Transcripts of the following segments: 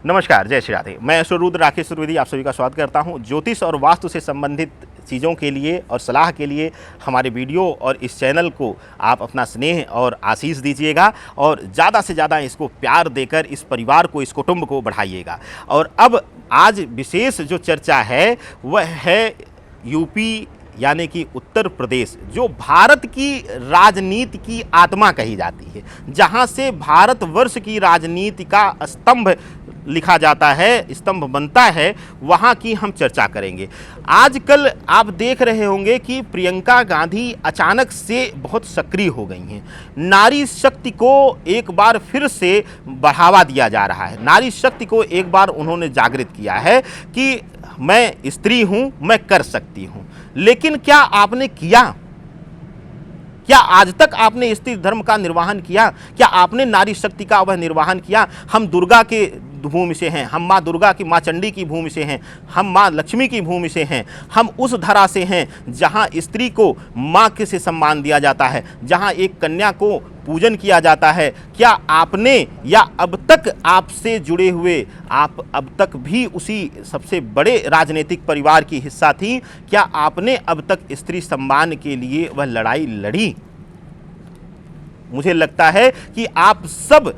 नमस्कार, जय श्री राधे। मैं रुद्र राकेश चतुर्वेदी आप सभी का स्वागत करता हूं। ज्योतिष और वास्तु से संबंधित चीज़ों के लिए और सलाह के लिए हमारे वीडियो और इस चैनल को आप अपना स्नेह और आशीष दीजिएगा और ज़्यादा से ज़्यादा इसको प्यार देकर इस परिवार को, इस कुटुंब को बढ़ाइएगा। और अब आज विशेष जो चर्चा है वह है यूपी यानी कि उत्तर प्रदेश, जो भारत की राजनीति की आत्मा कही जाती है, जहां से भारतवर्ष की राजनीति का स्तंभ लिखा जाता है, स्तंभ बनता है, वहां की हम चर्चा करेंगे। आजकल आप देख रहे होंगे कि प्रियंका गांधी अचानक से बहुत सक्रिय हो गई हैं। नारी शक्ति को एक बार फिर से बढ़ावा दिया जा रहा है। नारी शक्ति को एक बार उन्होंने जागृत किया है कि मैं स्त्री हूं, मैं कर सकती हूं। लेकिन क्या आपने किया? क्या आज तक आपने स्त्री धर्म का निर्वहन किया? क्या आपने नारी शक्ति का वह निर्वहन किया? हम दुर्गा के भूमि से हैं, हम माँ दुर्गा की, माँ चंडी की भूमि से हैं, हम माँ लक्ष्मी की भूमि से हैं, हम उस धरा से हैं जहाँ स्त्री को माँ के से सम्मान दिया जाता है, जहाँ एक कन्या को पूजन किया जाता है। क्या आपने या अब तक आपसे जुड़े हुए आप अब तक भी उसी सबसे बड़े राजनीतिक परिवार की हिस्सा थी? क्या आपने अब तक स्त्री सम्मान के लिए वह लड़ाई लड़ी? मुझे लगता है कि आप सब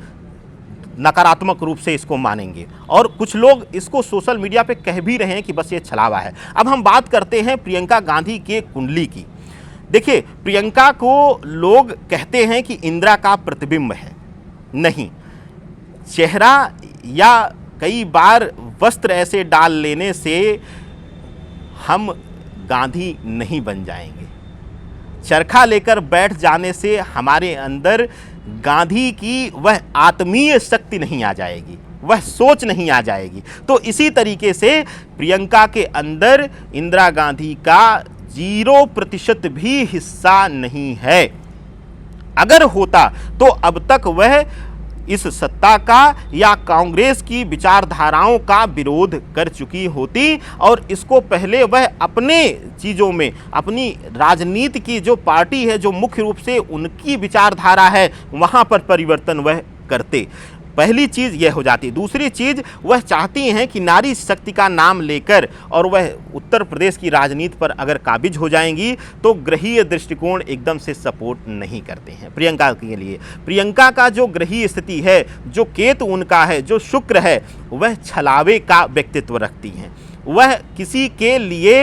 नकारात्मक रूप से इसको मानेंगे और कुछ लोग इसको सोशल मीडिया पे कह भी रहे हैं कि बस ये छलावा है। अब हम बात करते हैं प्रियंका गांधी के कुंडली की। देखिए, प्रियंका को लोग कहते हैं कि इंदिरा का प्रतिबिंब है। नहीं, चेहरा या कई बार वस्त्र ऐसे डाल लेने से हम गांधी नहीं बन जाएंगे। चरखा लेकर बैठ जाने से हमारे अंदर गांधी की वह आत्मीय शक्ति नहीं आ जाएगी, वह सोच नहीं आ जाएगी। तो इसी तरीके से प्रियंका के अंदर इंदिरा गांधी का 0% भी हिस्सा नहीं है। अगर होता तो अब तक वह इस सत्ता का या कांग्रेस की विचारधाराओं का विरोध कर चुकी होती और इसको पहले वह अपने चीज़ों में, अपनी राजनीति की जो पार्टी है, जो मुख्य रूप से उनकी विचारधारा है, वहाँ पर परिवर्तन वह करते। पहली चीज़ यह हो जाती। दूसरी चीज़, वह चाहती हैं कि नारी शक्ति का नाम लेकर और वह उत्तर प्रदेश की राजनीति पर अगर काबिज हो जाएंगी तो ग्रहीय दृष्टिकोण एकदम से सपोर्ट नहीं करते हैं प्रियंका के लिए। प्रियंका का जो ग्रहीय स्थिति है, जो केतु उनका है, जो शुक्र है, वह छलावे का व्यक्तित्व रखती हैं। वह किसी के लिए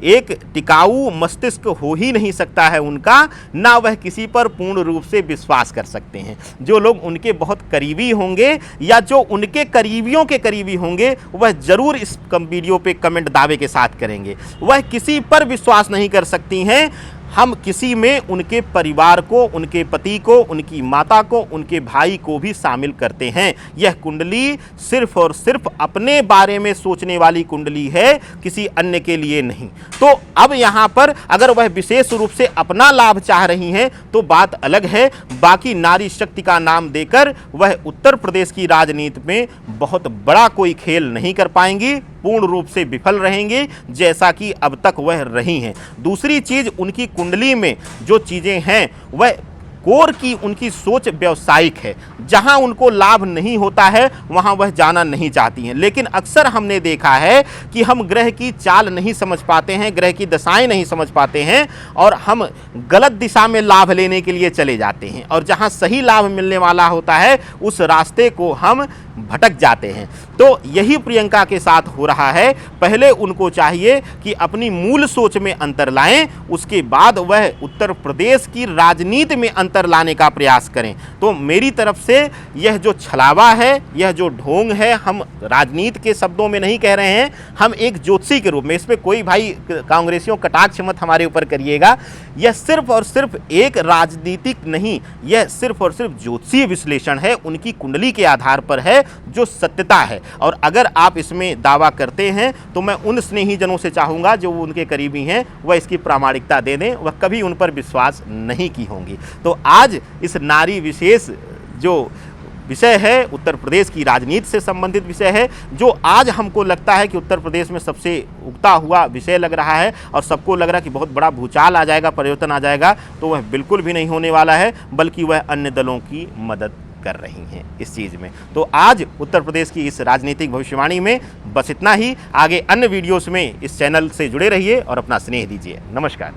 एक टिकाऊ मस्तिष्क हो ही नहीं सकता है उनका, ना वह किसी पर पूर्ण रूप से विश्वास कर सकते हैं। जो लोग उनके बहुत करीबी होंगे या जो उनके करीबियों के करीबी होंगे, वह जरूर इस वीडियो पे कमेंट दावे के साथ करेंगे। वह किसी पर विश्वास नहीं कर सकती हैं। हम किसी में उनके परिवार को, उनके पति को, उनकी माता को, उनके भाई को भी शामिल करते हैं। यह कुंडली सिर्फ और सिर्फ अपने बारे में सोचने वाली कुंडली है, किसी अन्य के लिए नहीं। तो अब यहाँ पर अगर वह विशेष रूप से अपना लाभ चाह रही हैं तो बात अलग है। बाकी नारी शक्ति का नाम देकर वह उत्तर प्रदेश की राजनीति में बहुत बड़ा कोई खेल नहीं कर पाएंगी, पूर्ण रूप से विफल रहेंगे जैसा कि अब तक वह रही हैं। दूसरी चीज, उनकी कुंडली में जो चीजें हैं वह कोर की उनकी सोच व्यावसायिक है। जहां उनको लाभ नहीं होता है वहां वह जाना नहीं चाहती हैं। लेकिन अक्सर हमने देखा है कि हम ग्रह की चाल नहीं समझ पाते हैं, ग्रह की दशाएं नहीं समझ पाते हैं और हम गलत दिशा में लाभ लेने के लिए चले जाते हैं और जहां सही लाभ मिलने वाला होता है उस रास्ते को हम भटक जाते हैं। तो यही प्रियंका के साथ हो रहा है। पहले उनको चाहिए कि अपनी मूल सोच में अंतर लाएं, उसके बाद वह उत्तर प्रदेश की राजनीति में अंतर लाने का प्रयास करें। तो मेरी तरफ से यह जो छलावा है, यह जो ढोंग है, हम राजनीति के शब्दों में नहीं कह रहे हैं, हम एक ज्योतिषी के रूप में, इसमें कोई भाई कांग्रेसियों कटाक्ष मत हमारे ऊपर करिएगा। यह सिर्फ और सिर्फ एक राजनीतिक नहीं, यह सिर्फ और सिर्फ ज्योतिषीय विश्लेषण है, उनकी कुंडली के आधार पर है, जो सत्यता है। और अगर आप इसमें दावा करते हैं तो मैं उन स्नेही जनों से चाहूँगा जो उनके करीबी हैं वह इसकी प्रामाणिकता दे दें, वह कभी उन पर विश्वास नहीं की होंगी। तो आज इस नारी विशेष जो विषय है, उत्तर प्रदेश की राजनीति से संबंधित विषय है, जो आज हमको लगता है कि उत्तर प्रदेश में सबसे उगता हुआ विषय लग रहा है और सबको लग रहा है कि बहुत बड़ा भूचाल आ जाएगा, परिवर्तन आ जाएगा, तो वह बिल्कुल भी नहीं होने वाला है, बल्कि वह अन्य दलों की मदद कर रही हैं इस चीज़ में। तो आज उत्तर प्रदेश की इस राजनीतिक भविष्यवाणी में बस इतना ही। आगे अन्य वीडियोस में इस चैनल से जुड़े रहिए और अपना स्नेह दीजिए। नमस्कार।